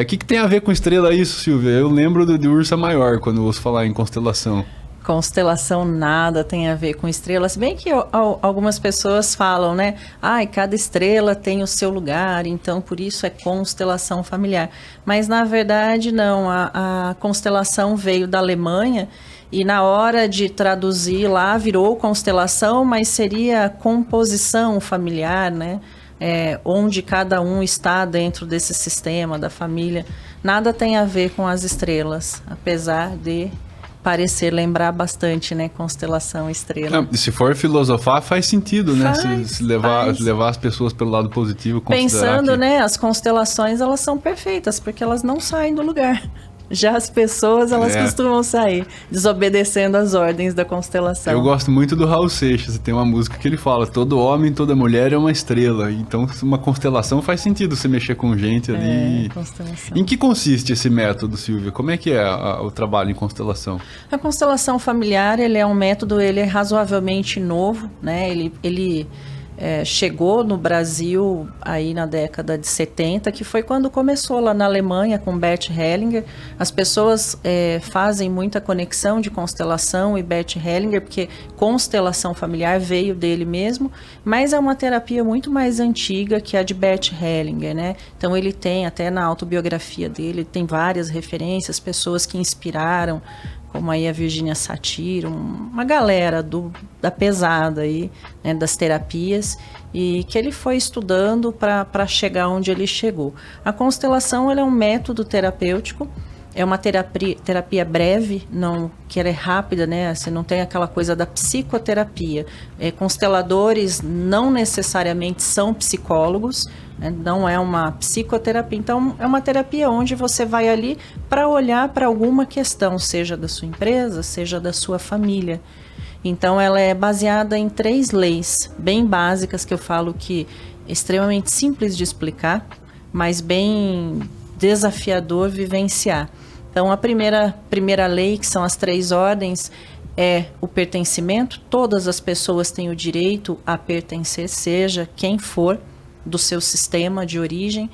Que tem a ver com estrela isso, Silvia? Eu lembro de Ursa Maior quando eu ouço falar em constelação. Constelação nada tem a ver com estrelas, bem que algumas pessoas falam, né? Cada estrela tem o seu lugar, então por isso é constelação familiar. Mas na verdade não, a constelação veio da Alemanha e na hora de traduzir lá virou constelação, mas seria composição familiar, né? Onde cada um está dentro desse sistema da família. Nada tem a ver com as estrelas, apesar de parecer lembrar bastante, né? Constelação, estrela. Se for filosofar, faz sentido, né? Se levar as pessoas pelo lado positivo, pensando, né? As constelações, elas são perfeitas, porque elas não saem do lugar. Já as pessoas, elas costumam sair, desobedecendo as ordens da constelação. Eu gosto muito do Raul Seixas, tem uma música que ele fala, todo homem, toda mulher é uma estrela. Então, uma constelação faz sentido você mexer com gente ali. Constelação. Em que consiste esse método, Silvia? Como é que é o trabalho em constelação? A constelação familiar, ele é um método, ele é razoavelmente novo, né? Ele chegou no Brasil aí na década de 70, que foi quando começou lá na Alemanha com Bert Hellinger. As pessoas fazem muita conexão de constelação e Bert Hellinger, porque constelação familiar veio dele mesmo, mas é uma terapia muito mais antiga que a de Bert Hellinger, né? Então ele tem, até na autobiografia dele, tem várias referências, pessoas que inspiraram, como aí a Virginia Satir, uma galera da pesada aí, né, das terapias, e que ele foi estudando para chegar onde ele chegou. A constelação ela é um método terapêutico, é uma terapia breve, não, que ela é rápida, né? Você não tem aquela coisa da psicoterapia. Consteladores não necessariamente são psicólogos, né? Não é uma psicoterapia. Então, é uma terapia onde você vai ali para olhar para alguma questão, seja da sua empresa, seja da sua família. Então, ela é baseada em 3 leis bem básicas, que eu falo que é extremamente simples de explicar, mas bem desafiador vivenciar. Então, a primeira lei, que são as 3 ordens, é o pertencimento. Todas as pessoas têm o direito a pertencer, seja quem for, do seu sistema de origem.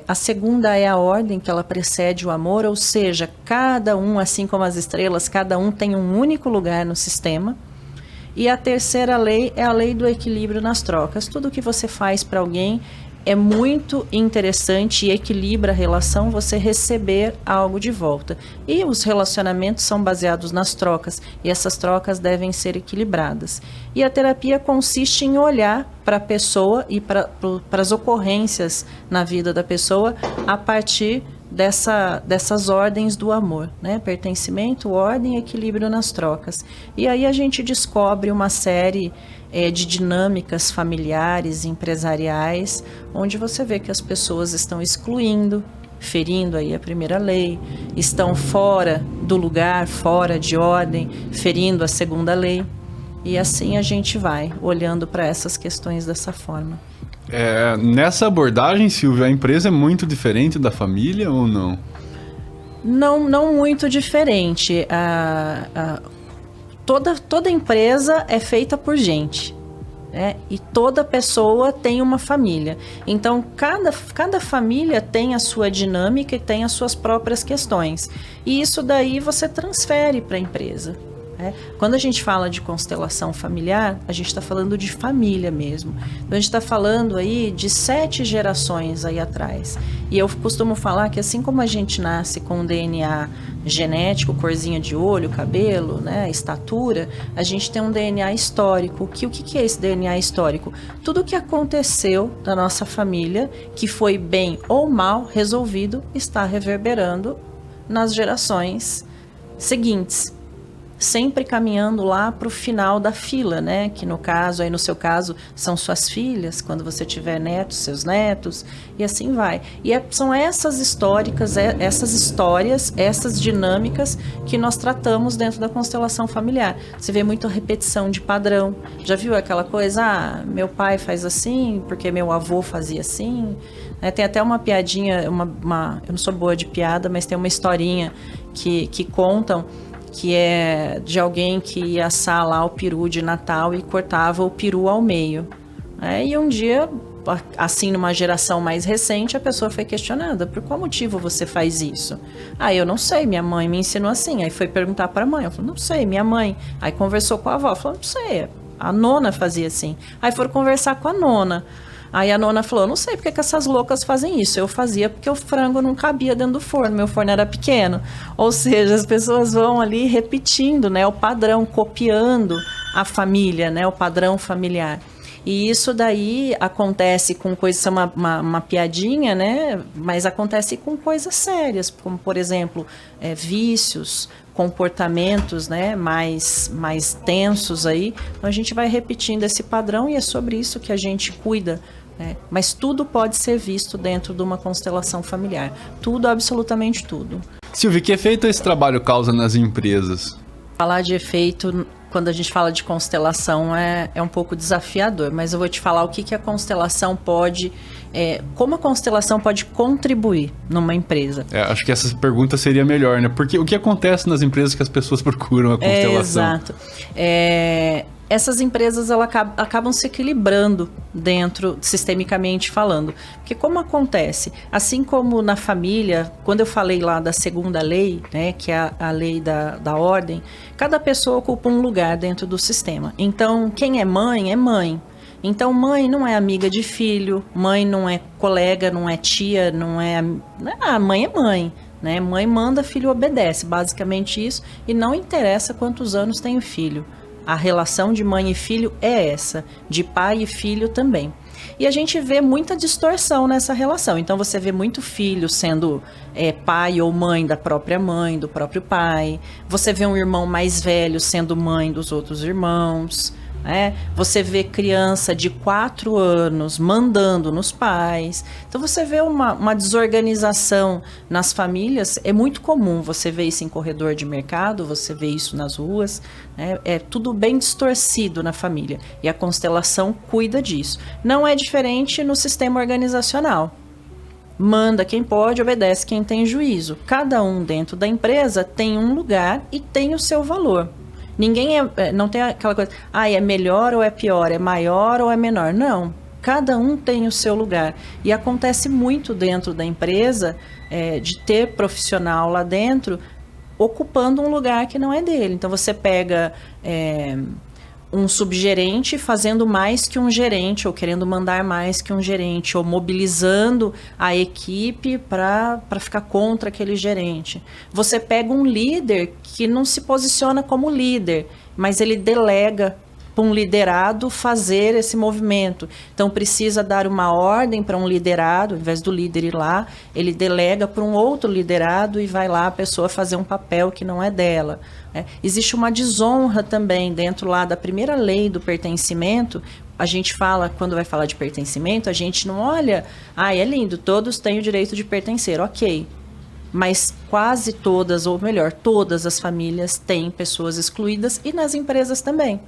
A segunda é a ordem, que ela precede o amor, ou seja, cada um, assim como as estrelas, cada um tem um único lugar no sistema. E a terceira lei é a lei do equilíbrio nas trocas. Tudo que você faz para alguém é muito interessante e equilibra a relação você receber algo de volta. E os relacionamentos são baseados nas trocas, e essas trocas devem ser equilibradas. E a terapia consiste em olhar para a pessoa e para as ocorrências na vida da pessoa a partir dessas ordens do amor, né? Pertencimento, ordem e equilíbrio nas trocas. E aí a gente descobre uma série de dinâmicas familiares, empresariais, onde você vê que as pessoas estão excluindo, ferindo aí a primeira lei, estão fora do lugar, fora de ordem, ferindo a segunda lei. E assim a gente vai olhando para essas questões dessa forma. Nessa abordagem, Silvia, a empresa é muito diferente da família ou não? Não muito diferente. Toda empresa é feita por gente, né? E toda pessoa tem uma família. Então, cada família tem a sua dinâmica e tem as suas próprias questões. E isso daí você transfere para a empresa. Quando a gente fala de constelação familiar, a gente está falando de família mesmo. Então, a gente está falando aí de 7 gerações aí atrás. E eu costumo falar que assim como a gente nasce com um DNA genético, corzinha de olho, cabelo, né, estatura, a gente tem um DNA histórico. O que é esse DNA histórico? Tudo que aconteceu da nossa família, que foi bem ou mal resolvido, está reverberando nas gerações seguintes. Sempre caminhando lá para o final da fila, né? Que no caso, aí no seu caso, são suas filhas, quando você tiver netos, seus netos, e assim vai. E são essas histórias, essas dinâmicas que nós tratamos dentro da constelação familiar. Você vê muito repetição de padrão. Já viu aquela coisa, meu pai faz assim, porque meu avô fazia assim? Tem até uma piadinha, eu não sou boa de piada, mas tem uma historinha que contam, que é de alguém que ia assar lá o peru de Natal e cortava o peru ao meio. E um dia assim, numa geração mais recente, a pessoa foi questionada: por qual motivo você faz isso? Eu não sei, minha mãe me ensinou assim. Aí foi perguntar para a mãe, ela falou: não sei, minha mãe. Aí conversou com a avó, falou: não sei, a nona fazia assim. Aí foram conversar com a nona. Aí a nona falou: não sei porque que essas loucas fazem isso. Eu fazia porque o frango não cabia dentro do forno, meu forno era pequeno. Ou seja, as pessoas vão ali repetindo, né, o padrão, copiando a família, né, o padrão familiar. E isso daí acontece com coisas, uma piadinha, né? Mas acontece com coisas sérias, como, por exemplo, vícios, comportamentos, né? mais tensos aí. Então, a gente vai repetindo esse padrão e é sobre isso que a gente cuida. Mas tudo pode ser visto dentro de uma constelação familiar. Tudo, absolutamente tudo. Silvia, que efeito esse trabalho causa nas empresas? Falar de efeito, quando a gente fala de constelação, é um pouco desafiador, mas eu vou te falar o que a constelação pode, como a constelação pode contribuir numa empresa. Acho que essa pergunta seria melhor, né? Porque o que acontece nas empresas que as pessoas procuram a constelação? Exato. Essas empresas elas acabam se equilibrando dentro, sistemicamente falando. Porque como acontece? Assim como na família, quando eu falei lá da segunda lei, né, que é a lei da ordem, cada pessoa ocupa um lugar dentro do sistema. Então, quem é mãe, é mãe. Então, mãe não é amiga de filho, mãe não é colega, não é tia, não é... mãe é mãe. Né? Mãe manda, filho obedece. Basicamente isso. E não interessa quantos anos tem o filho. A relação de mãe e filho é essa, de pai e filho também. E a gente vê muita distorção nessa relação. Então você vê muito filho sendo pai ou mãe da própria mãe, do próprio pai. Você vê um irmão mais velho sendo mãe dos outros irmãos. Você vê criança de 4 anos mandando nos pais. Então você vê uma desorganização nas famílias. É muito comum você ver isso em corredor de mercado, você vê isso nas ruas. É tudo bem distorcido na família. E a constelação cuida disso. Não é diferente no sistema organizacional. Manda quem pode, obedece quem tem juízo. Cada um dentro da empresa tem um lugar e tem o seu valor. Ninguém não tem aquela coisa, é melhor ou é pior, é maior ou é menor. Não, cada um tem o seu lugar. E acontece muito dentro da empresa de ter profissional lá dentro ocupando um lugar que não é dele. Então você pega um subgerente fazendo mais que um gerente, ou querendo mandar mais que um gerente, ou mobilizando a equipe para ficar contra aquele gerente. Você pega um líder que não se posiciona como líder, mas ele delega para um liderado fazer esse movimento. Então precisa dar uma ordem para um liderado, ao invés do líder ir lá, ele delega para um outro liderado e vai lá a pessoa fazer um papel que não é dela. Existe uma desonra também dentro lá da primeira lei do pertencimento. A gente fala, quando vai falar de pertencimento, a gente não olha, é lindo, todos têm o direito de pertencer, ok. Mas quase todas, ou melhor, todas as famílias têm pessoas excluídas e nas empresas também.